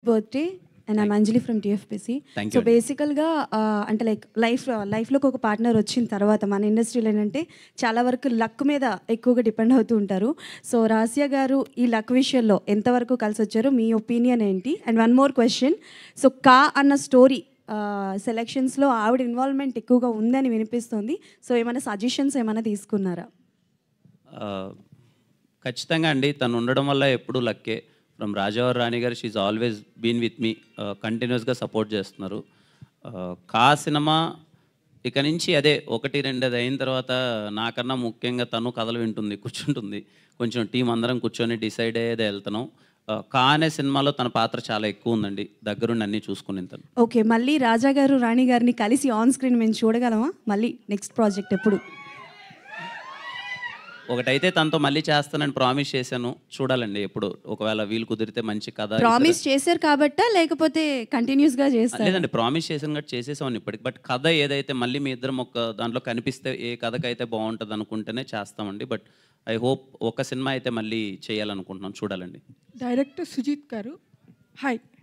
Birthday and I'm Anjali from TFPC. Thank so you అండి. బేసికల్‌గా అంటే లైక్ లైఫ్‌లోకి ఒక పార్ట్నర్ వచ్చిన తర్వాత మన ఇండస్ట్రీలో ఏంటంటే చాలా వరకు లక్ మీద ఎక్కువగా డిపెండ్ అవుతూ ఉంటారు. సో రాసియా గారు ఈ లక్ విషయంలో ఎంతవరకు కలిసొచ్చారు? మీ ఒపీనియన్ ఏంటి? And one more question. So 'కా' అన్న స్టోరీ సెలక్షన్స్‌లో ఆవిడ ఇన్వాల్వ్‌మెంట్ ఎక్కువగా ఉందని వినిపిస్తుంది. సో ఏమైనా సజెషన్స్ ఏమైనా తీసుకున్నారా? ఖచ్చితంగా అండి. తను ఉండడం వల్ల ఎప్పుడూ లక్కే. From Rajavari Rani Garu she is always been with me. కంటిన్యూస్‌గా సపోర్ట్ చేస్తున్నారు. 'కా' సినిమా ఇక నుంచి అదే 1, 2 అది అయిన తర్వాత నాకన్నా ముఖ్యంగా తను కథలు వింటుంది, కూర్చుంటుంది. కొంచెం టీం అందరం కూర్చొని డిసైడ్ అయ్యేదే వెళ్తున్నాం. 'కా' అనే సినిమాలో తన పాత్ర చాలా ఎక్కువ ఉందండి. దగ్గరుండి అన్నీ చూసుకునింది తను. ఓకే. మళ్ళీ రాజా గారు, రాణి గారిని కలిసి ఆన్ స్క్రీన్ మేము చూడగలమా? మళ్ళీ నెక్స్ట్ ప్రాజెక్ట్ ఎప్పుడు? ఒకటైతే తనతో మళ్ళీ చేస్తానని ప్రామిస్ చేశాను. చూడాలండి ఎప్పుడు. ఒకవేళ వీలు కుదిరితే మంచి కథ ప్రామిస్ చేశారు కాబట్టా? లేకపోతే కంటిన్యూస్‌గా చేస్తారా? లేదండి. ప్రామిస్ చేశాను కాబట్టి చేసేసామని ఇప్పటికి. బట్ కథ ఏదైతే మళ్ళీ మీ ఇద్దరం ఒక దాంట్లో కనిపిస్తే ఏ కథకైతే బావుంటదనుకుంటేనే చేస్తామండి. బట్ ఐ హోప్ ఒక సినిమా అయితే మళ్ళీ చేయాలనుకుంటున్నాం. చూడాలండి. డైరెక్టర్ సుజిత్ గారు. హాయ్.